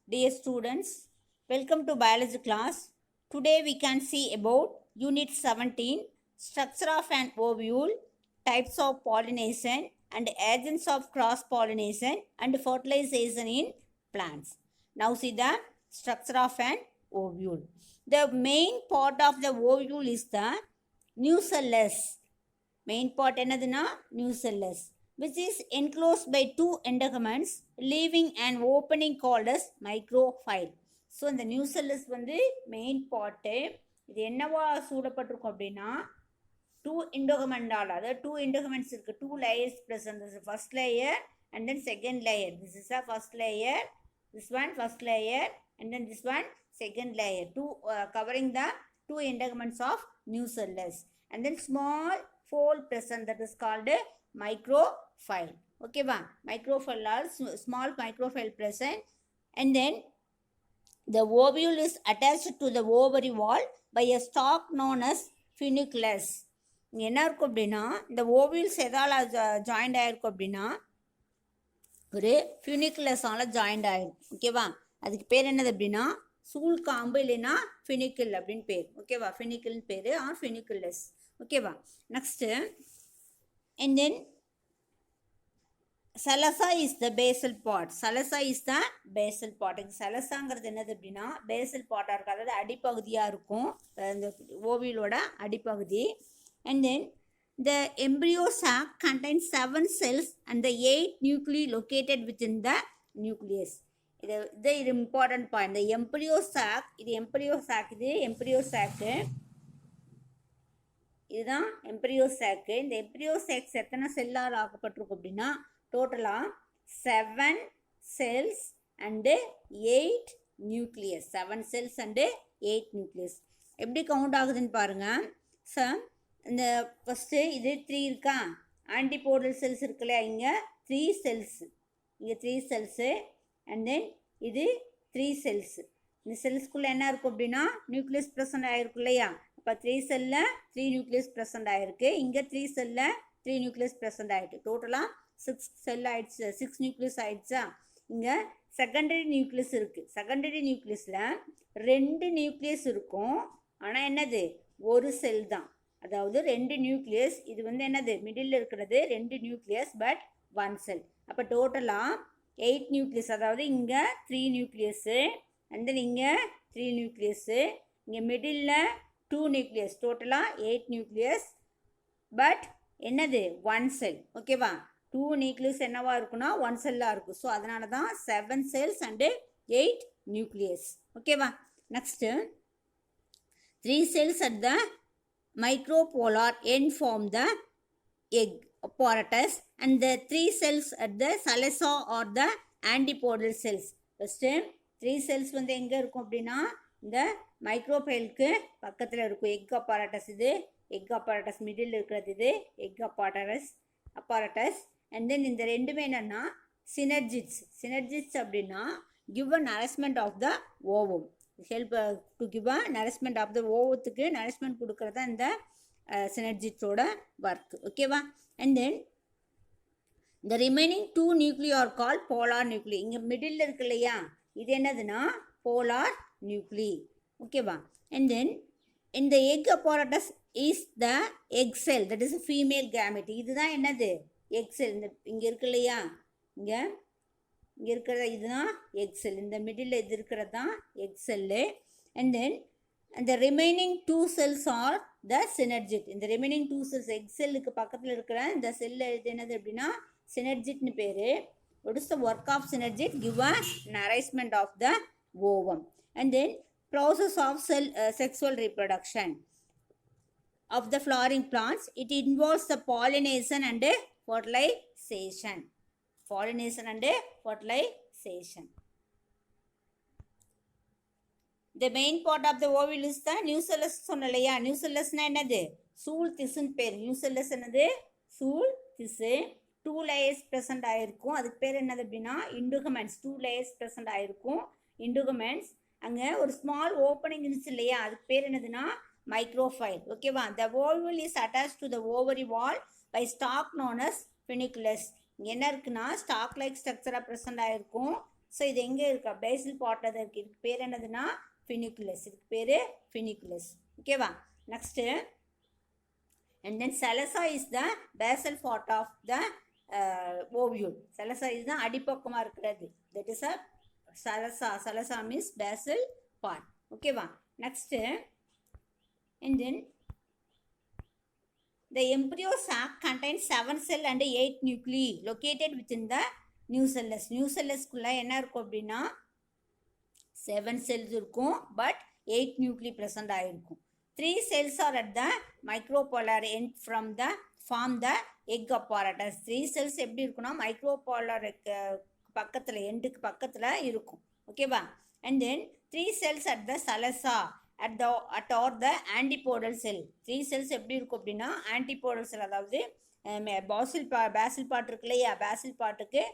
Dear students, welcome to biology class. Today we can see about unit 17, structure of an ovule, types of pollination and agents of cross pollination and fertilization in plants. Now see the structure of an ovule. The main part of the ovule is the nucellus. Main part என்னதுன்னா nucellus, which is enclosed by two endogams, leaving an opening called as micropyle. So இந்த nucellus வந்து main part. இது என்னவா சூடப்பட்டிருக்கும் அப்படின்னா two எண்டோகமெண்டால், அதாவது two integuments இருக்குது, two layers present. First layer and then second layer. This is a first layer, this one first layer and then this one second layer, two covering the two endogams of nucellus, and then small fold present, that is called micropyle. Okay va, micropyle or small micropyle present, and then the ovule is attached to the ovary wall by a stalk known as funiculus. என்ன இருக்கும் அப்படின்னா இந்த ovules எதால் joint ஆகிருக்கும் அப்படின்னா ஒரு ஃபியூனிகுலஸால் joint ஆகிடும். ஓகேவா, அதுக்கு பேர் என்னது அப்படின்னா சூல் காம்பு இல்லைன்னா ஃபினிக்கிள் அப்படின்னு பேர். ஓகேவா, ஃபினிக்கிள்னு பேர் ஆர் ஃபினிகுலஸ். ஓகேவா, next and then chalaza is the basal part. Chalaza is the basal part. சலசாங்கிறது என்னது அப்படின்னா பேசல் பார்ட்டாக இருக்கும், அதாவது அடிப்பகுதியாக இருக்கும், இந்த ஓவியலோட அடிப்பகுதி. And then the embryo sac contains 7 cells and the 8 nuclei located within the nucleus. இது important point. The embryo sac, இது embryo sac, இது embryo sac, இதுதான் embryo sac. இந்த embryo sac எத்தனை செல்லால் ஆக்கப்பட்டிருக்கும் அப்படின்னா டோட்டலாக 7 cells and 8 nucleus. 7 cells and 8 nucleus. எப்படி count ஆகுதுன்னு பாருங்கள். இந்த ஃபஸ்ட்டு இது 3 இருக்கா, ஆன்டிபோடல் செல்ஸ் இருக்குல்ல, இங்கே 3 செல்ஸு, இங்கே 3 செல்ஸு, அண்ட் தென் இது 3 செல்ஸு. இந்த செல்ஸ்குள்ளே என்ன இருக்கும் அப்படின்னா நியூக்ளியஸ் ப்ரெசண்ட் ஆகிருக்கு இல்லையா. அப்போ 3 செல்லில் 3 நியூக்ளியஸ் ப்ரெசண்ட் ஆகிருக்கு, இங்கே 3 செல்லில் 3 நியூக்ளியஸ் ப்ரெசண்ட் ஆகிருக்கு. டோட்டலாக 6 செல் ஆகிடுச்சு, 6 நியூக்ளியஸ் ஆகிடுச்சா. இங்கே செகண்டரி நியூக்ளியஸ் இருக்குது. செகண்டரி நியூக்ளியஸில் 2 நியூக்ளியஸ் இருக்கும், ஆனால் என்னது ஒரு செல் தான், அதாவது 2 நியூக்ளியஸ். இது வந்து என்னது மிடில் இருக்கிறது 2 நியூக்ளியஸ் பட் 1 செல். அப்போ டோட்டலாக 8 நியூக்ளியஸ், அதாவது இங்கே 3 நியூக்ளியஸு அண்ட் தென் இங்கே 3 நியூக்ளியஸு, இங்கே மிடில் 2 நியூக்ளியஸ், டோட்டலாக 8 நியூக்ளியஸ் பட் என்னது 1 செல். ஓகேவா, 2 நியூக்ளியஸ் என்னவா இருக்குன்னா 1 செல்லாக இருக்கும். ஸோ அதனால தான் 7 செல்ஸ் அண்டு 8 நியூக்ளியஸ். ஓகேவா, next 3 cells at the micropolar end form the egg apparatus and the 3 cells at the salsa or the antipodal cells. First 3 cells வந்து எங்கே இருக்கும் அப்படின்னா இந்த மைக்ரோபைலுக்கு பக்கத்தில் இருக்கும். எக் அப்பாரட்டஸ், இது எக் அப்பாரட்டஸ், மிடில் இருக்கிறது இது எக் அப்பாரட்டஸ். அண்ட் தென் இந்த ரெண்டுமே என்னென்னா சினர்ஜிட்ஸ். சினர்ஜிட்ஸ் அப்படின்னா give a nourishment of the ovum, help to give a nourishment of the ஓவத்துக்கு நரிஷ்மெண்ட் கொடுக்குறது தான் இந்த சினர்ஜிட்ஸோட ஒர்க். ஓகேவா, அண்ட் தென் இந்த ரிமைனிங் 2 நியூக்ளியை ஆர் கால் போலார் நியூக்ளி. இங்கே மிடில் இருக்கு இல்லையா, இது என்னதுன்னா போலார் நியூக்ளி. ஓகேவா, அண்ட் தென் இந்த egg apparatus is the egg sell, that is female gamete. இதுதான் என்னது எக் செல். இந்த இங்கே இருக்கு இல்லையா, இங்கே இருக்கிறத இதுதான் எக் செல். இந்த மிடில் இது இருக்கிறது தான் எக் செல்லு. அண்ட் தென் அந்த remaining 2 cells are the synergid. இந்த ரிமைனிங் 2 செல்ஸ் எக் செல்லுக்கு பக்கத்தில் இருக்கிற இந்த செல்லில் இது என்னது அப்படின்னா சினர்ஜிட்னு பேர். What is the work of synergid? Give a nourishment of the ovum. And then process of sexual reproduction of the flowering plants. It involves the pollination and fertilization. Pollination and fertilization. The main part of the ovule is the nucellus. சொன்னலையா, nucellusனா என்னது சூல் திசுன்னு பேர். nucellus என்னது சூல் திசு. 2 layers present ஆகிருக்கும், அதுக்கு பேர் என்னது அப்படின்னா இண்டுகமெண்ட்ஸ். 2 layers present ஆகிருக்கும் இண்டுகமெண்ட்ஸ். அங்கே ஒரு ஸ்மால் ஓப்பனிங் இருந்துச்சு இல்லையா, அதுக்கு பேர் என்னதுன்னா மைக்ரோஃபைல். ஓகேவா, the ovule is attached to the ovary wall by stalk known as funiculus. இங்கே என்ன இருக்குன்னா ஸ்டாக் லைக் ஸ்ட்ரக்சராக ப்ரெசென்ட் ஆகிருக்கும். ஸோ இது எங்கே இருக்கா பேசில் பார்ட்டில் இருக்கு. இதுக்கு பேர் என்னதுன்னா ஃபினிகுலஸ். இதுக்கு பேர் ஃபினிகுலஸ். ஓகேவா. Next and then salsa is the basal part of the ovule. Salsa is the அடிப்பக்கமாக இருக்கிறது. That is a salsa. Salsa means basal part. ஓகேவா. Next and then the embryo sac contains 7 cell and 8 nuclei located within the nucellus. nucellusக்குள்ள என்ன இருக்கும் அப்படின்னா 7 cells இருக்கும், but 8 nuclei present ஆயிருக்கும். 3 cells are at the micropolar end from the form the egg apparatus. 3 cells எப்படி இருக்குன்னா மைக்ரோபோலார் பக்கத்தில் எண்டுக்கு பக்கத்தில் இருக்கும். ஓகேவா. and then 3 cells at the salsa at or the antipodal cell. 3 cells எப்படி இருக்கும் அப்படின்னா antipodal cell, அதாவது பேசில் பார்ட் இருக்கு இல்லையா, பேசில் பார்ட்டுக்கு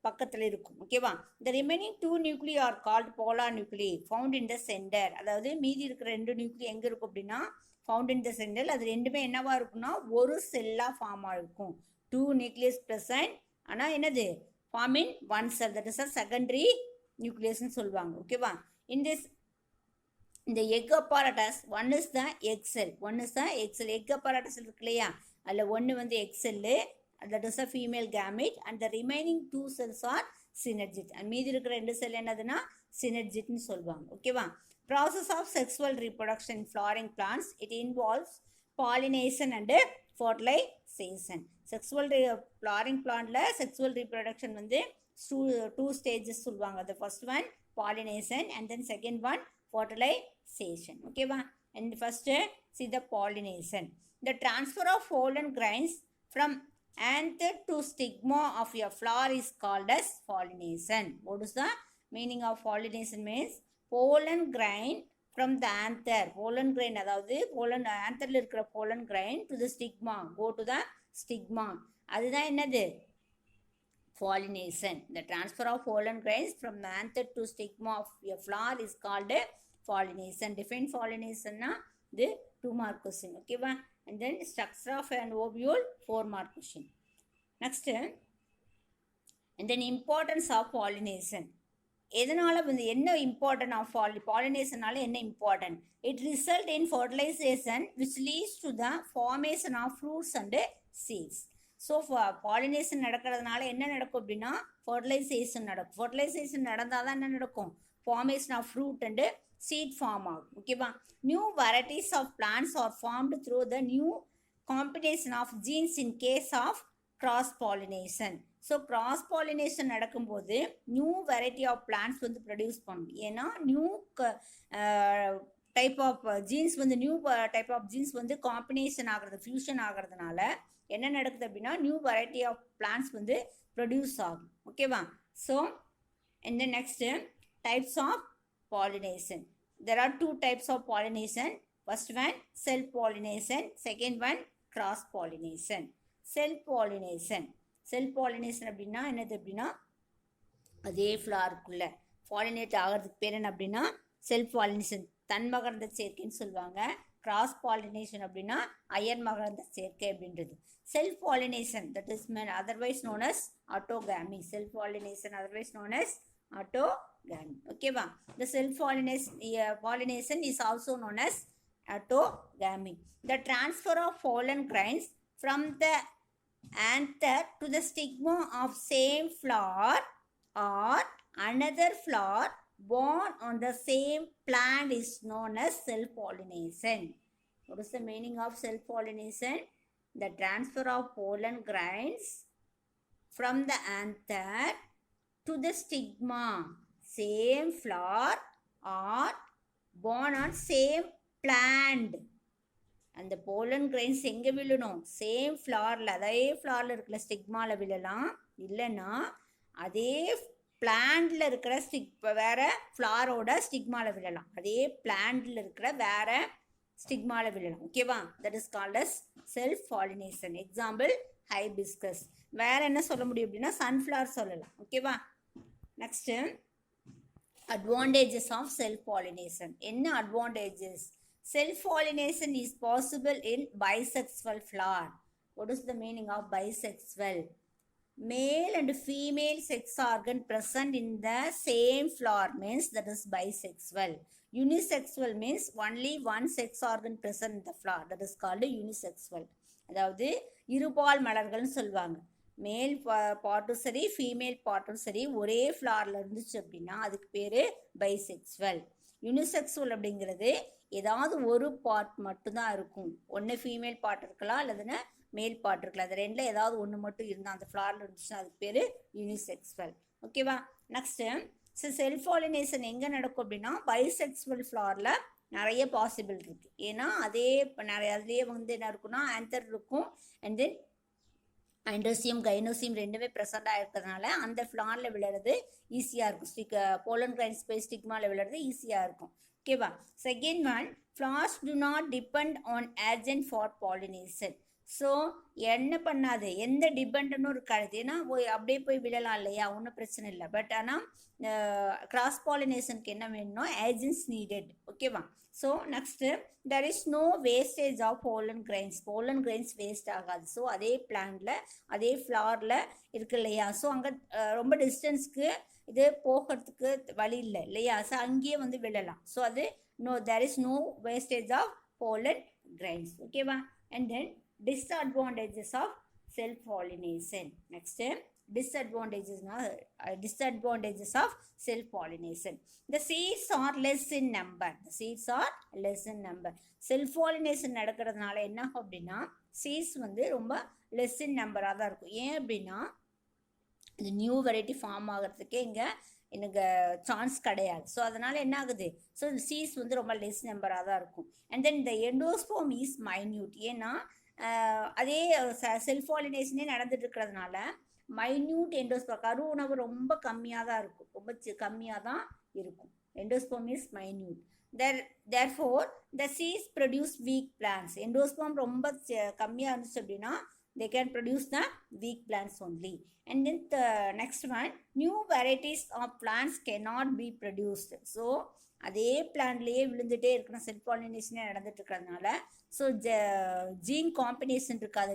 பக்கத்தில் இருக்கும். ஓகேவா. the remaining 2 nuclei are called polar nuclei found in the center. அதாவது மீதி இருக்கிற 2 நியூக்ளி எங்கே இருக்கும் அப்படின்னா found in the center. அது ரெண்டுமே என்னவா இருக்குன்னா ஒரு செல்லாக ஃபார்ம் ஆகிருக்கும். 2 nucleus present, ஆனால் என்னது form in 1 cell. that is a secondary nucleusன்னு சொல்லுவாங்க. ஓகேவா. இந்த egg apparatus, one is the egg cell, one is the egg cell. Egg apparatus இருக்கு இல்லையா, அதில் ஒன்று வந்து egg cell, that is a female gamete, and the remaining 2 cells are synergid. and மீதி இருக்கிற 2 செல் என்னதுன்னா synergidன்னு சொல்லுவாங்க. ஓகேவா. process of sexual reproduction in flowering plants, it involves pollination and fertilization. sexual flowering plantல sexual reproduction வந்து 2 stages சொல்லுவாங்க. the first one pollination and then second one fertilization. ஓகேவா. and first see the pollination. the transfer of pollen grains from anther to stigma of a flower is called as pollination. what is the meaning of pollination? means pollen grain from the anther. pollen grain அதாவது pollen antherல இருக்கிற pollen grain to the stigma, go to the stigma. அதுதான் என்னது pollination. the transfer of pollen grains from the anther to stigma of a flower is called pollination. define pollination na the 2 mark question. ஓகேவா. and then structure of an ovule 4 mark question. next and then importance of pollination. எதனால வந்து என்ன important of பாலினேஷனால என்ன important? It result in fertilisation which leads to the formation of fruits and seeds. So pollination நடக்கிறதுனால என்ன நடக்கும் அப்படின்னா fertilisation நடக்கும். ஃபர்டிலைசேஷன் நடந்தால் தான் என்ன நடக்கும்? Formation of fruit and seed form ஆகும். ஓகேவா. New varieties of plants are formed through the new combination of genes in case of cross pollination. So cross pollination நடக்கும்போது நியூ வெரைட்டி ஆஃப் பிளான்ட்ஸ் வந்து produce பண்ணும். ஏன்னா new type of genes வந்து new type of genes வந்து combination ஆகிறது, fusion ஆகிறதுனால என்ன நடக்குது அப்படின்னா நியூ வெரைட்டி ஆஃப் பிளான்ட்ஸ் வந்து ப்ரொடியூஸ் ஆகும். ஓகேவா. ஸோ இந்த next types of pollination. there are 2 types of pollination. first one self pollination, second one cross pollination. self pollination அப்படின்னா என்னது அப்படின்னா அதே ஃப்ளாருக்குள்ள பாலினேட் ஆகிறதுக்கு பேர் என்ன அப்படின்னா செல்ஃப் பாலினேஷன், தன்மகரந்த சேர்க்கைன்னு சொல்லுவாங்க. கிராஸ் பாலினேஷன் அப்படின்னா அயன் மகரந்த சேர்க்கை அப்படின்றது. Self pollination that is otherwise known as autogamy. self pollination otherwise known as autogamy. ஓகேவா. the self pollination is also known as autogamy. the transfer of pollen grains from the anther to the stigma of same flower or another flower born on the same plant is known as self pollination. what is the meaning of self pollination? the transfer of pollen grains from the anther to the stigma, same flower or born on same plant. அந்த pollen grains எங்கே விழணும்? Same ஃப்ளாரில், அதே ஃப்ளாரில் இருக்கிற ஸ்டிக்மாவில் விழலாம். இல்லைன்னா அதே பிளான்ட்டில் இருக்கிற வேறு ஃப்ளாரோட ஸ்டிக்மாவில் விழலாம். அதே பிளான்ட்டில் இருக்கிற வேறு ஸ்டிக்மாவில் விழலாம். ஓகேவா. That is called as self pollination. Example hibiscus. வேறு என்ன சொல்ல முடியும் அப்படின்னா சன்ஃப்ளவர் சொல்லலாம். ஓகேவா. Next advantages of self pollination. என்ன advantages? self pollination is possible in bisexual flower. what is the meaning of bisexual? male and female sex organ present in the same flower means that is bisexual. Unisexual means only one sex organ present in the flower, that is called unisexual. அதாவது இருபால் மலர்கள்னு சொல்லுவாங்க. மேல் பாட்டும் சரி female பாட்டும் சரி ஒரே ஃப்ளாரில் இருந்துச்சு அப்படின்னா அதுக்கு பேர் பைசெக்சுவல். யூனிசெக்சுவல் அப்படிங்கிறது ஏதாவது ஒரு பார்ட் மட்டும்தான் இருக்கும். ஒன்று ஃபீமேல் பார்ட் இருக்கலாம் இல்லைன்னா மேல் பார்ட் இருக்கலாம். அது ரெண்டில் ஏதாவது ஒன்று மட்டும் இருந்தால் அந்த ஃப்ளாரில் இருந்துச்சுன்னா அதுக்கு பேர் யூனிசெக்சுவல். ஓகேவா? நெக்ஸ்ட்டு செல்ஃப் பாலினேஷன் எங்கே நடக்கும் அப்படின்னா பைசெக்சுவல் ஃப்ளாரில் நிறைய பாசிபிள் இருக்குது. ஏன்னா அதே நிறைய அதுலேயே வந்து என்ன இருக்குன்னா ஆன்தர் இருக்கும் அண்ட் தென் எண்டோசியம் கைனோசியம் ரெண்டுமே ப்ரெசண்டாக இருக்கிறதுனால அந்த ஃப்ளாரில் விழுறது ஈஸியாக இருக்கும். போலன் கிரைன்ஸ் போய் ஸ்டிக்மாவில் விழுறது ஈஸியாக இருக்கும். ஓகேவா? Second one, flowers to not depend on agent for pollination. So என்ன பண்ணாது, எந்த டிபெண்ட்னும் இருக்காது. ஏன்னா அப்படியே போய் விழலாம் இல்லையா, ஒன்றும் பிரச்சனை இல்லை. பட் ஆனால் கிராஸ் பாலினேஷனுக்கு என்ன வேணும்னா ஏஜென்ட்ஸ் நீடட். ஓகேவா? So next there is no wastage of pollen grains waste ஆகாது. ஸோ அதே பிளான்ட்ல அதே ஃப்ளாரில் இருக்கு இல்லையா, ஸோ அங்கே ரொம்ப டிஸ்டன்ஸ்க்கு இது போகிறதுக்கு வழி இல்லை இல்லையா, ஸோ அங்கேயே வந்து விழலாம். ஸோ அது there is no wastage of pollen grains. ஓகேவா? And then disadvantages of self pollination. Next, disadvantages of self pollination. The seeds are less in number. Self pollination நடக்கிறதுனால என்ன ஆகும் அப்படின்னா சீட்ஸ் வந்து ரொம்ப லெஸ் இன் நம்பராக தான் இருக்கும். ஏன் அப்படின்னா இந்த நியூ வெரைட்டி ஃபார்ம் ஆகிறதுக்கே இங்கே எனக்கு சான்ஸ் கிடையாது. ஸோ அதனால் என்ன ஆகுது, ஸோ சீட்ஸ் வந்து ரொம்ப லெஸ் நம்பராக தான் இருக்கும். அண்ட் தென் இந்த எண்டோஸ்போம் இஸ் மைன்யூட். ஏன்னா அதே செல்ஃப் பாலினேஷனே நடந்துட்டு இருக்கிறதுனால மைன்யூட் எண்டோஸ்போம் கரு உணவு ரொம்ப கம்மியாக தான் இருக்கும், ரொம்ப கம்மியாக தான் இருக்கும். Endosperm is minute. therefore the seeds produce weak plants. Endosperm ரொம்ப கம்மியாக இருந்துச்சு அப்படின்னா they can produce the weak plants only. And then the next one, new varieties of plants cannot be produced. So அதே பிளான்ட்லேயே விழுந்துட்டே இருக்கணும், செல்ஃப் பாலினேஷனே நடந்துட்டு இருக்கிறதுனால. So gene combination இருக்காது,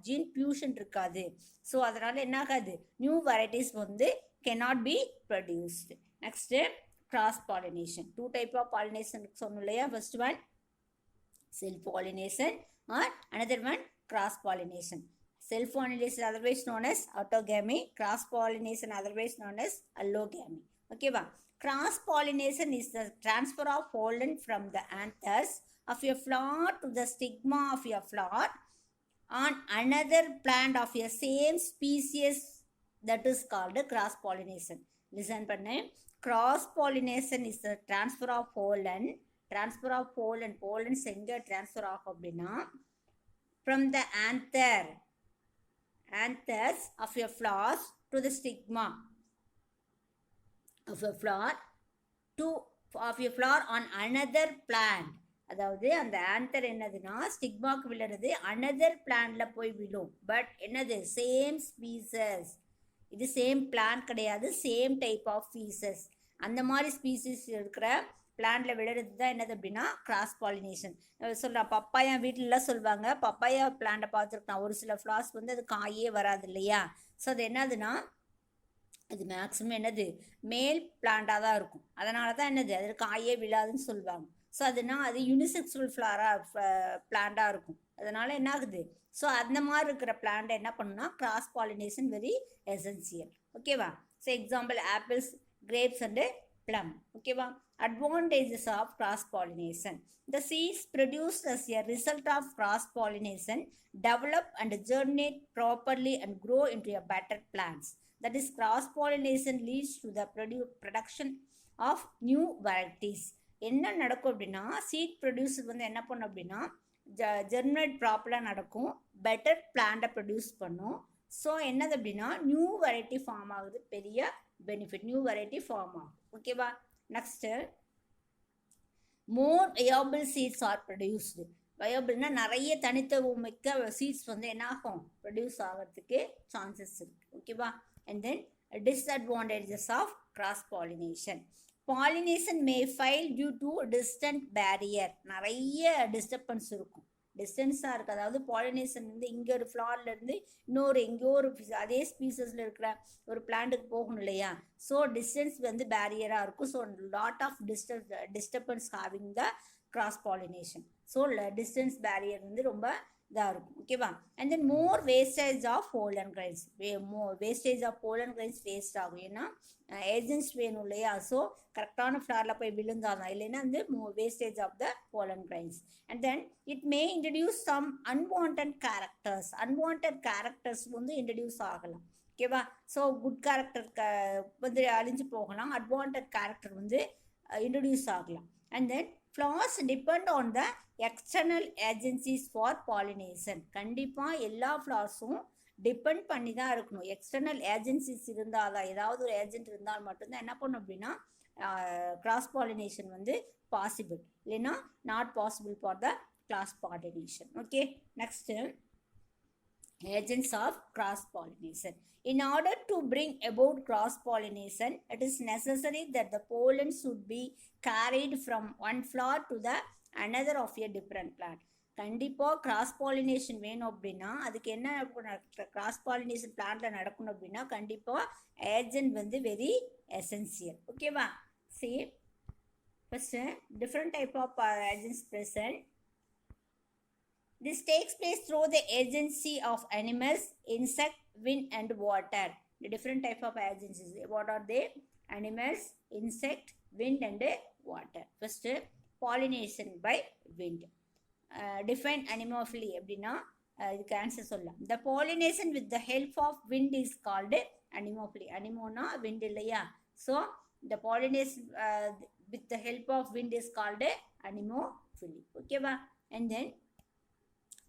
ஜீன் ஃபியூஷன் இருக்காது. ஸோ அதனால் என்ன ஆகாது, நியூ வெரைட்டிஸ் வந்து cannot be produced. Next cross pollination. 2 type of pollination சொன்னோம் இல்லையா. First one self pollination or another one cross pollination. Self pollination otherwise known as autogamy, cross pollination otherwise known as allogamy. Okay va? Cross pollination is the transfer of pollen from the anthers of a flower to the stigma of a flower on another plant of a same species, that is called cross pollination. Listen pannu, cross pollination is the transfer of pollen எங்க transfer ஆகும் அப்படின்னா from the anthers of a flower to the stigma of a flower on another plant. அதாவது அந்த anther என்னதுன்னா ஸ்டிக்மாக்கு விழுறது another பிளான்ட்ல போய் விழும். But என்னது, same species. இது சேம் பிளான்ட் கிடையாது, சேம் டைப் ஆஃப் ஸ்பீசஸ். அந்த மாதிரி ஸ்பீசிஸ் இருக்கிற பிளான்ட்ல விழுறது தான் என்னது அப்படின்னா கிராஸ் பாலினேஷன். சொல்கிறேன், பப்பாயா வீட்டிலலாம் சொல்லுவாங்க, பப்பாயா பிளான்ட்டை பார்த்துருக்கலாம். ஒரு சில ஃப்ளார்ஸ் வந்து அது காயே வராது இல்லையா. ஸோ அது என்னதுன்னா அது மேக்ஸிமம் என்னது மேல் பிளான்ட்டாக தான் இருக்கும். அதனால தான் என்னது அது காயே விழாதுன்னு சொல்லுவாங்க. ஸோ அதுனா அது யூனிசெக்சுவல் பிளான்ட்டாக இருக்கும். அதனால் என்ன ஆகுது, ஸோ அந்த மாதிரி இருக்கிற பிளான்ட்டை என்ன பண்ணுன்னா கிராஸ் பாலினேஷன் வெரி எசென்சியல். ஓகேவா? So example apples, grapes and plum. ஓகேவா? Advantages of cross pollination. The seeds produced as a result of cross pollination develop and germinate properly and grow into a better plants. That is, cross pollination leads to the production of new varieties. என்ன நடக்கும் அப்படின்னா seat producer வந்து என்ன பண்ணும் அப்படின்னா germinate ப்ராப்பராக நடக்கும், better பிளான்ட்டை ப்ரொடியூஸ் பண்ணும். ஸோ என்னது அப்படின்னா நியூ வெரைட்டி ஃபார்ம் ஆகுது, பெரிய பெனிஃபிட், நியூ வெரைட்டி ஃபார்ம் ஆகும். ஓகேவா? Next more viable seeds are produced. வயபிள்னா நிறைய தனித்துவமிக்க சீட்ஸ் வந்து என்ன ஆகும், ப்ரொடியூஸ் ஆகிறதுக்கு சான்சஸ் இருக்குது. ஓகேவா? And then disadvantages of cross pollination. Pollination may fail due to distant barrier. நிறைய டிஸ்டர்பன்ஸ் இருக்கும். டிஸ்டன்ஸாக இருக்குது. அதாவது பாலினேஷன் வந்து இங்கே ஒரு ஃப்ளார்லேருந்து இன்னொரு எங்கேயோ ஒரு அதே ஸ்பீசஸில் இருக்கிற ஒரு பிளான்ட்டுக்கு போகணும் இல்லையா. ஸோ டிஸ்டன்ஸ் வந்து பேரியராக இருக்கும். So lot of disturbance having the cross pollination. So distance barrier வந்து ரொம்ப இதாக இருக்கும். ஓகேவா. அண்ட் தென் more wastage of pollen grains, wastage of pollen grains waste ஆகும். ஏன்னா ஏஜென்ட்ஸ் வேணும் இல்லையா. ஸோ கரெக்டான ஃப்ளாரில் போய் விழுந்தாதான், இல்லைன்னா வந்து wastage of the pollen grains. And then it may introduce some unwanted characters. Unwanted characters வந்து இன்ட்ரடியூஸ் ஆகலாம். ஓகேவா. ஸோ குட் கேரக்டர் வந்து அழிஞ்சு போகலாம், அட்வான்ட் கேரக்டர் வந்து இன்ட்ரடியூஸ் ஆகலாம். And then flowers depend on the external agencies for pollination. கண்டிப்பாக எல்லா ஃப்ளார்ஸும் டிபெண்ட் பண்ணி தான் இருக்கணும். எக்ஸ்டர்னல் ஏஜென்சிஸ் இருந்தால் தான், ஏதாவது ஒரு ஏஜென்ட் இருந்தால் மட்டும்தான் என்ன பண்ணும் அப்படின்னா கிராஸ் பாலினேஷன் வந்து பாசிபிள், இல்லைன்னா not possible for the cross pollination. Okay. Next agents of cross pollination. In order to bring about cross pollination, it is necessary that the pollen should be carried from one flower to the another of a different plant. கண்டிப்பாக cross pollination வேணும் அப்படின்னா அதுக்கு என்ன cross pollination பிளான்ட்ல நடக்கணும் அப்படின்னா கண்டிப்பாக agent வந்து very essential. ஓகேவா. see first different type of agents present. This takes place through the agency of animals, insect, wind and water. The different type of agencies. What are they? Animals, insect, wind and water. First, pollination by wind. Define anemophily அப்படின்னா இதுக்கு answer சொல்லலாம். The pollination with the help of wind is called anemophily. அனிமோனா wind இல்லையா. So the pollination with the help of wind is called anemophily. ஓகேவா. And then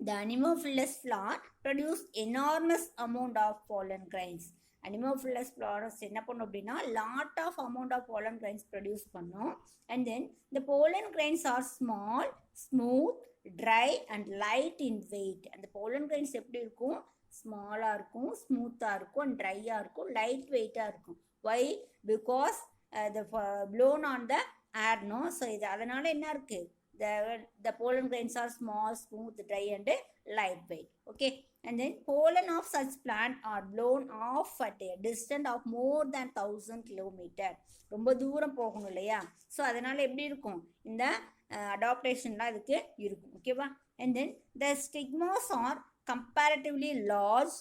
the anemophilous flower produce enormous amount of pollen grains. Anemophilous flowers என்ன பண்ணும் அப்படின்னா lot of amount of pollen grains produce பண்ணும். And then the pollen grains are small, smooth, dry and light in weight. அந்த pollen grains எப்படி இருக்கும்? ஸ்மாலாக இருக்கும், ஸ்மூத்தாக இருக்கும், அண்ட் ட்ரையாக இருக்கும், லைட் வெயிட்டாக இருக்கும். Why? Because the blown on the air, no? So இது அதனால என்ன இருக்குது? The pollen grains are small, smooth, dry and lightweight. Okay. And then pollen of such plant are blown off at a distance of more than 1000 kilometers. ரொம்ப தூரம் போகணும் இல்லையா. So அதனால் எப்படி இருக்கும்? இந்த அடாப்டேஷன்லாம் இதுக்கு இருக்கும். ஓகேவா. And then the stigmas are comparatively large,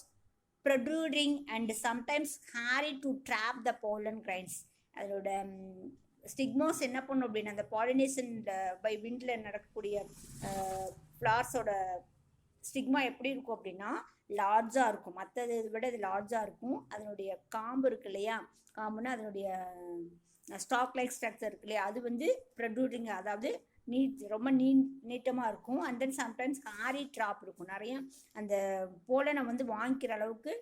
protruding and sometimes hairy to trap the pollen grains. அதோட ஸ்டிக்மாஸ் என்ன பண்ணும் அப்படின்னா அந்த பாலினேஷன் பை விண்டில் நடக்கக்கூடிய ஃப்ளார்ஸோட ஸ்டிக்மா எப்படி இருக்கும் அப்படின்னா லார்ஜாக இருக்கும். மற்றதை விட இது லார்ஜாக இருக்கும். அதனுடைய காம்பு இருக்கு இல்லையா, காம்புன்னா அதனுடைய ஸ்டாக் லைக் ஸ்ட்ரக்சர் இருக்கு இல்லையா, அது வந்து ப்ரொட்ரூடிங், அதாவது ரொம்ப நீட்டமாக இருக்கும். And then sometimes Harry drop இருக்கும். நிறைய அந்த போலனை வந்து வாங்கிக்கிற அளவுக்கு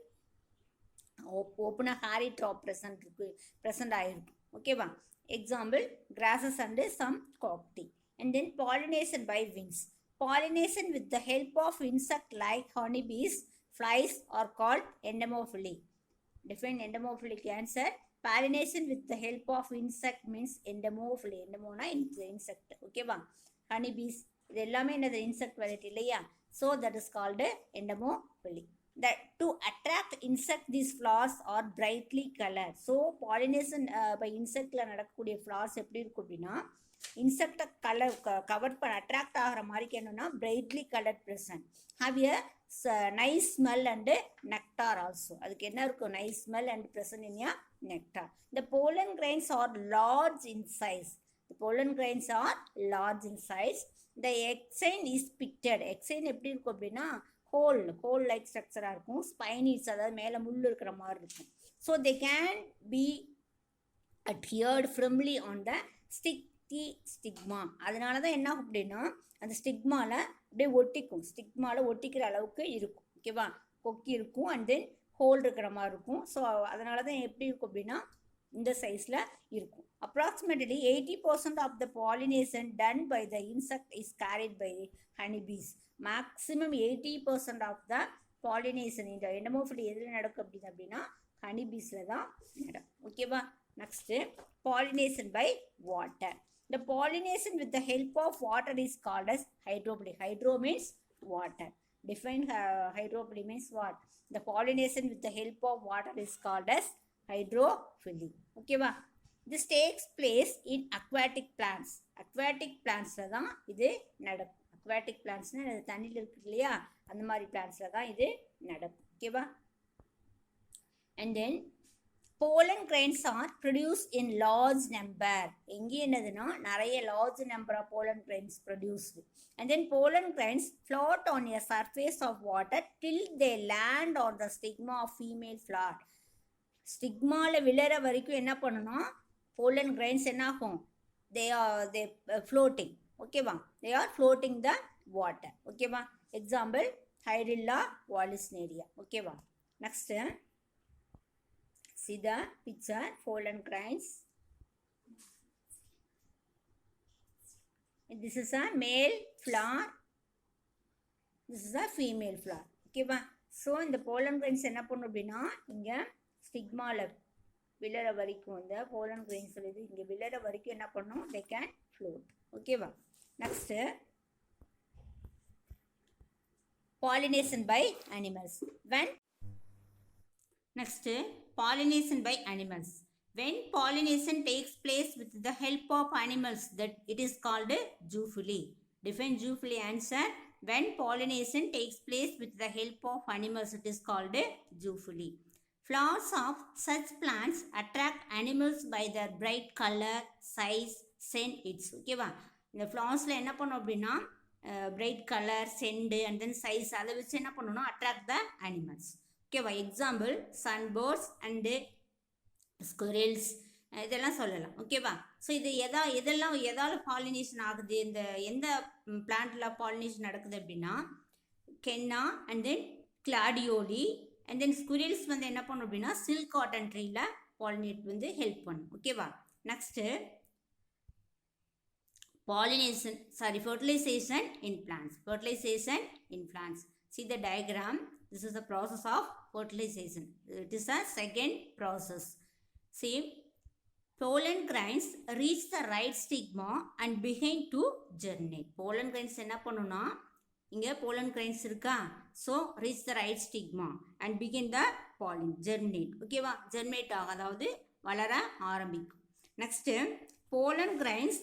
ஓப்பனாக ஹாரி ட்ராப் ப்ரெசண்ட் ஆகிருக்கும். ஓகேவா. Example, grasses and some cocti. And then pollination by winds. Pollination with the help of insect like honeybees, flies are called entomophily. Define entomophilic answer. Pollination with the help of insect means entomophily. Entomona insect. Okay va. Honeybees இது எல்லாமே என்னது insect variety இல்லையா. So that is called entomophily. That to attract insect, these flowers are brightly colored. So pollination by insectல நடக்கக்கூடிய flowers எப்படி இருக்கும் அப்படின்னா இன்செக்டை cover பண்ண attract ஆகிற மாதிரி என்னன்னா brightly coloured present. Have a nice smell and nectar also. அதுக்கு என்ன இருக்கும்? nice smell and present in a nectar. The pollen grains are large in size. The pollen grains are large in size. The exine is picted. Exine எப்படி இருக்கும் அப்படின்னா whole like ஸ்ட்ரக்சராக இருக்கும். ஸ்பைனிஸ், அதாவது மேலே முள் இருக்கிற மாதிரி இருக்கும். So they can be adhered firmly on the sticky stigma. அதனால தான் என்ன அப்படின்னா அந்த ஸ்டிக்மாவில் அப்படியே ஒட்டிக்கும். ஸ்டிக்மாவில் ஒட்டிக்கிற அளவுக்கு இருக்கும். ஓகேவா. கொக்கி இருக்கும் அண்ட் தென் ஹோல் இருக்கிற மாதிரி இருக்கும். ஸோ அதனால தான் எப்படி இருக்கும் அப்படின்னா இந்த சைஸில் இருக்கும். Approximately 80% of the pollination done by the insect is carried by honeybees. Maximum 80% of the pollination இந்த entomophily எதில் நடக்கும் அப்படின்னா honeybeesல தான் நடக்கும். ஓகேவா. Next pollination by water. The pollination with the help of water is called as hydrophily. Hydro means water. Define hydropily means what? The pollination with the help of water is called as hydrophily. Okay va? This takes place in aquatic plants. Aquatic plants la தான் இது நடக்கும். Aquatic plants னா தண்ணில இருக்கு இல்லையா, அந்த மாதிரி பிளான்ட்ஸ்ல தான் இது நடக்கும். ஓகேவா? And then pollen grains are produced in large number. எங்கே என்னதுன்னா நிறைய large number of pollen grains produced. And then pollen grains float on a surface of water till they land on the stigma of female flower. ஸ்டிக்மால விழற வரைக்கும் என்ன பண்ணணும், pollen grains என்ன ஆகும், they floating. ஓகேவா? they are floating the water. ஓகேவா? Example hydrilla vallisneria. ஓகேவா? Next see the picture, pollen grains. This is a male flower, this is a female flower. Okay va? So இந்த pollen grains என்ன பண்ணும் அப்படின்னா இங்க ஸ்டிக்மால விழற வரைக்கும் இந்த pollen grains இது இங்க விழற வரைக்கும் என்ன பண்ணும், they can float. Okay va? Next, pollination by animals. Next, pollination by animals. When pollination takes place with the help of animals, that it is called zoophily. Define zoophily. Answer: when pollination takes place with the help of animals, it is called zoophily. Flowers of such plants attract animals by their bright color, size, scent. It's okay va? இந்த ஃப்ளவர்ஸ்ல என்ன பண்ணும் அப்படின்னா bright color, scent and then size அதை வச்சு என்ன பண்ணணும்னா attract the animals. ஓகேவா? Example சன்பேர்ட்ஸ் and squirrels இதெல்லாம் சொல்லலாம். ஓகேவா? ஸோ இது எதால் பாலினேஷன் ஆகுது, இந்த எந்த பிளான்ட்ல பாலினேஷன் நடக்குது அப்படின்னா canna and then gladioli and then squirrels வந்து என்ன பண்ணும் அப்படின்னா சில்க் காட்டன் ட்ரீல பாலினேட் வந்து ஹெல்ப் பண்ணும். ஓகேவா? Next fertilization in plants. Fertilization in plants. See the diagram. This is the process of fertilization. It is a second process. See, pollen grains reach the right stigma and begin to germinate. Pollen grains என்ன பண்ணுனா இங்க pollen grains இருக்கா, so reach the right stigma and begin the pollen germinate. ஓகேவா? germinate ஆக அதாவது வளர ஆரம்பிக்கும். Next, pollen grains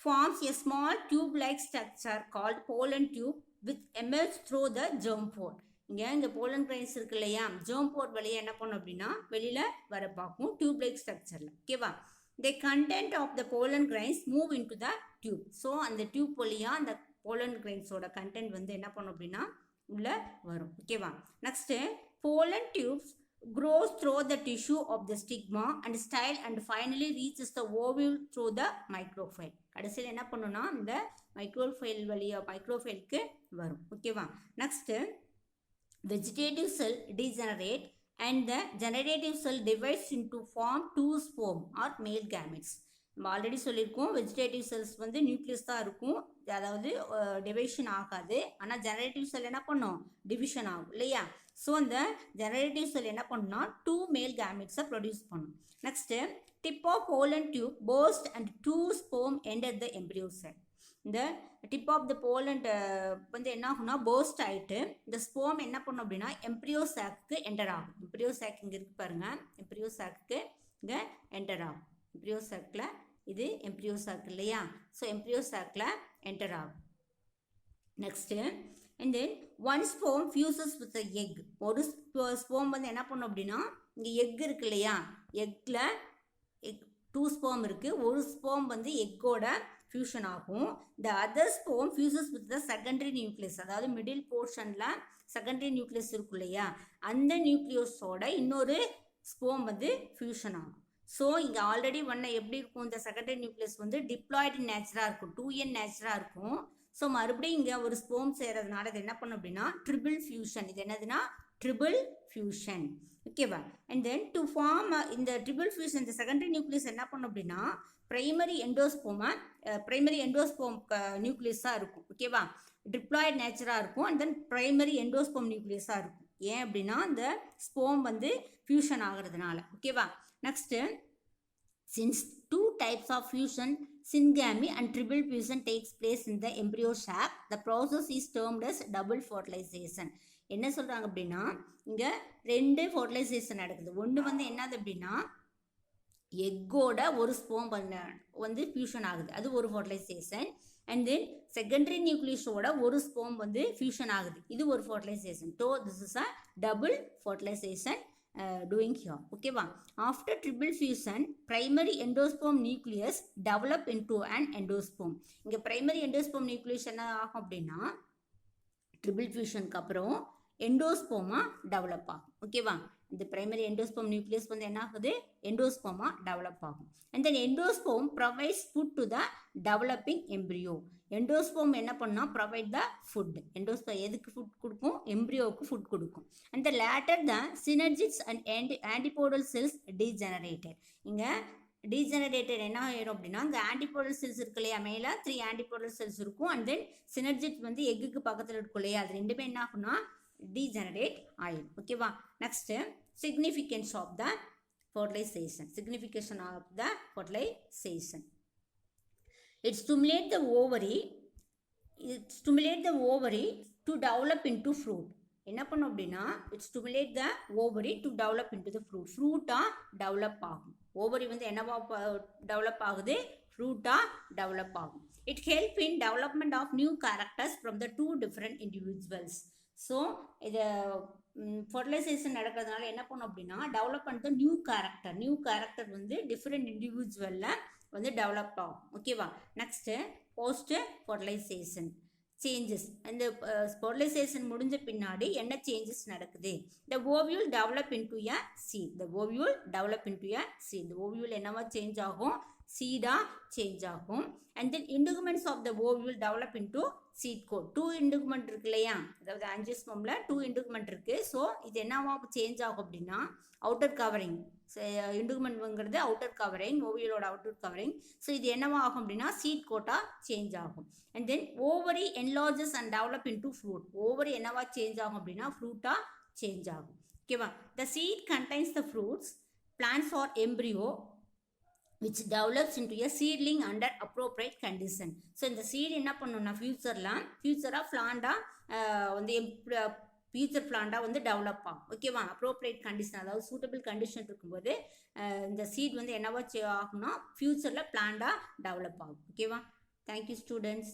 forms a small tube-like structure called pollen tube which emerge through the germ pore. இங்கே pollen grains இருக்கு இல்லையா, germ pore வழியாக என்ன பண்ணும் அப்படின்னா வெளியில் வர பார்க்கும் டியூப் லைக் ஸ்ட்ரக்சரில். ஓகேவா? the content of the pollen grains move into the tube. So அந்த டியூப் வழியாக அந்த pollen grainஸோட கண்டென்ட் வந்து என்ன பண்ணும் அப்படின்னா உள்ளே வரும். ஓகேவா? Next pollen tubes grows through the tissue of the stigma and style and finally reaches the ovule through the micropyle. கடைசியில் என்ன பண்ணுன்னா இந்த மைக்ரோஃபைல் வழியாக மைக்ரோஃபைலுக்கு வரும். ஓகேவா? Next vegetative cell degenerate and the generative cell divides into form two sperm or male gametes. நம்ம already சொல்லியிருக்கோம் vegetative cells வந்து நியூக்ளியஸ் தான் இருக்கும், அதாவது டிவிஷன் ஆகாது. ஆனால் ஜெனரேட்டிவ் செல் என்ன பண்ணும், டிவிஷன் ஆகும் இல்லையா? ஸோ அந்த ஜெனரேட்டிவ் செல் என்ன பண்ணுன்னா டூ மேல் கேமெட்ஸை ப்ரொடியூஸ் பண்ணும். Next tip of pollen tube burst and two sperm entered the embryo cell. இந்த டிப் ஆஃப் த போலண்ட் வந்து என்ன ஆகும்னா போஸ்ட் ஆகிட்டு இந்த ஸ்போம் என்ன பண்ணும் அப்படின்னா எம்ப்ரியோ சாக்கு என்டர் ஆகும். எம்ப்ரியோ சாக் இங்கே இருக்கு பாருங்க, எம்ப்ரியோ சாக்கு இங்கே என்டர் ஆகும். எம்ப்ரியோ சாக்கில் இது எம்ப்ரியோ சாக் இல்லையா, ஸோ எம்ப்ரியோ சாக்கில் என்டர் ஆகும். Next and then one sperm fuses with the egg. ஒரு ஸ்போம் வந்து என்ன பண்ணும் அப்படின்னா இங்கே எக் இருக்கு இல்லையா, எக்கில் டூ ஸ்போம் இருக்குது, ஒரு ஸ்போம் வந்து எக்கோட ஃபியூஷன் ஆகும். The other sperm fuses with the secondary nucleus, அதாவது மிடில் போர்ஷனில் செகண்டரி நியூக்ளியஸ் இருக்கும் இல்லையா, அந்த நியூக்ளியஸோட இன்னொரு ஸ்போம் வந்து ஃபியூஷன் ஆகும். ஸோ இங்கே ஆல்ரெடி எப்படி இருக்கும், இந்த செகண்டரி நியூக்ளியஸ் வந்து டிப்ளாய்டு நேச்சராக இருக்கும், 2n நேச்சராக இருக்கும். ஸோ மறுபடியும் இங்கே ஒரு ஸ்போம் செய்கிறதுனால இது என்ன பண்ணும் அப்படின்னா ட்ரிபிள் ஃபியூஷன். இது என்னதுன்னா ட்ரிபிள் ஃபியூஷன். ஓகேவா? அண்ட் தென் டு ஃபார்ம் இந்த ட்ரிபிள் ஃபியூஷன் இந்த செகண்டரி நியூக்ளியஸ் என்ன பண்ணும் அப்படின்னா பிரைமரி எண்டோஸ்போம் நியூக்ளியஸாக இருக்கும். ஓகேவா? டிப்ளாய்டு நேச்சராக இருக்கும் அண்ட் தென் பிரைமரி எண்டோஸ்போம் நியூக்ளியஸாக இருக்கும். ஏன் அப்படின்னா இந்த ஸ்போம் வந்து ஃபியூஷன் ஆகிறதுனால. ஓகேவா? Next Since two types of fusion, syngamy and triple fusion takes place in the embryo sac, the process is termed as double fertilization. என்ன சொல்றாங்க அப்படின்னா இங்க ரெண்டு ஃபர்டிலைசேஷன் நடக்குது. ஒன்று வந்து என்னது அப்படின்னா எக்கோட ஒரு ஸ்போம் வந்து ஃபியூஷன் ஆகுது, அது ஒரு ஃபர்டிலைசேஷன். அண்ட் தென் செகண்டரி நியூக்ளியஸோட ஒரு ஸ்போம் வந்து ஃபியூஷன் ஆகுது, இது ஒரு fertilisation. So this is a double fertilisation doing here. Okay va, after triple fusion primary endosperm nucleus develop into an endosperm. இங்க primary endosperm nucleus என்ன ஆகும் அப்படின்னா triple fusion க்கு அப்புறம் எண்டோஸ்போமா டெவலப் ஆகும். ஓகேவா, இந்த பிரைமரி எண்டோஸ்போம் நியூக்ளியஸ் வந்து என்ன ஆகுது, எண்டோஸ்போமா டெவலப் ஆகும். And then endosperm provides food to the developing embryo. Endosperm என்ன பண்ணால் ப்ரொவைட் த ஃபுட். எண்டோஸ்போம் எதுக்கு ஃபுட் கொடுக்கும், எம்ப்ரியோவுக்கு ஃபுட் கொடுக்கும். And the later the synergids and antipodal cells degenerated. இங்கே டீஜெனரேட்டட் என்ன ஆயிரும் அப்படின்னா, இந்த ஆன்டிபோடல் செல்ஸ் இருக்கு இல்லையா, மேலே 3 ஆன்டிபோடல் செல்ஸ் இருக்கும். அண்ட் தென் சினர்ஜிட் வந்து எக்குக்கு பக்கத்தில் இருக்கும் இல்லையா, அது ரெண்டுமே என்ன ஆகும்னா degenerate oil. Okay va, next significance of the fertilization. Signification of the fertilization, it stimulate the ovary to develop into fruit. என்ன பண்ணும் அப்படின்னா it stimulate the ovary to develop into the fruit. ஃப்ரூட்டா டெவலப் ஆகும். Ovary வந்து என்னவா develop ஆகுது, ஃப்ரூட்டா develop ஆகும். it help in development of new characters from the two different individuals. So இதை ஃபர்டிலைசேஷன் நடக்கிறதுனால என்ன பண்ணும் அப்படின்னா டெவலப் பண்ணுறது நியூ கேரக்டர் வந்து டிஃப்ரெண்ட் இண்டிவிஜுவலில் வந்து டெவலப் ஆகும். ஓகேவா, நெக்ஸ்ட்டு போஸ்ட் ஃபர்டிலைசேஷன் சேஞ்சஸ். இந்த ஃபர்டிலைசேஷன் முடிஞ்ச பின்னாடி என்ன சேஞ்சஸ் நடக்குது, the ovule develop into a seed. the ovule develop into a seed. the ovule என்னவா சேஞ்ச் ஆகும், சீடா சேஞ்ச் ஆகும். And then integuments of the ovule develop into seed coat. 2 integument இருக்கு இல்லையா, அதாவது ஆஞ்சியோஸ்பர்ம்ல 2 இண்டுகுமெண்ட் இருக்கு. ஸோ இது என்னவா சேஞ்ச் ஆகும் அப்படின்னா அவுட்டர் கவரிங். இண்டுகுமெண்ட்ங்கிறது அவுட்டர் கவரிங், ஓவியலோட அவுட்டர் கவரிங். ஸோ இது என்னவா ஆகும் அப்படின்னா சீட் கோட்டா சேஞ்ச் ஆகும். And then ovary enlarges and develop into fruit. Ovary என்னவா சேஞ்ச் ஆகும் அப்படின்னா ஃப்ரூட்டா சேஞ்ச் ஆகும். ஓகேவா, the seed contains the fruits plants are embryo which develops into a seedling under appropriate condition. So இந்த சீட் என்ன பண்ணணும்னா ஃபியூச்சராக பிளான்டா வந்து ஃபியூச்சர் பிளான்டா வந்து டெவலப் ஆகும். ஓகேவா, அப்ரோப்ரியேட் கண்டிஷன், அதாவது சூட்டபிள் கண்டிஷன் இருக்கும்போது இந்த சீட் வந்து என்னவா ஆகும்னா ஃபியூச்சரில் பிளான்டா டெவலப் ஆகும். ஓகேவா, தேங்க்யூ ஸ்டூடெண்ட்ஸ்.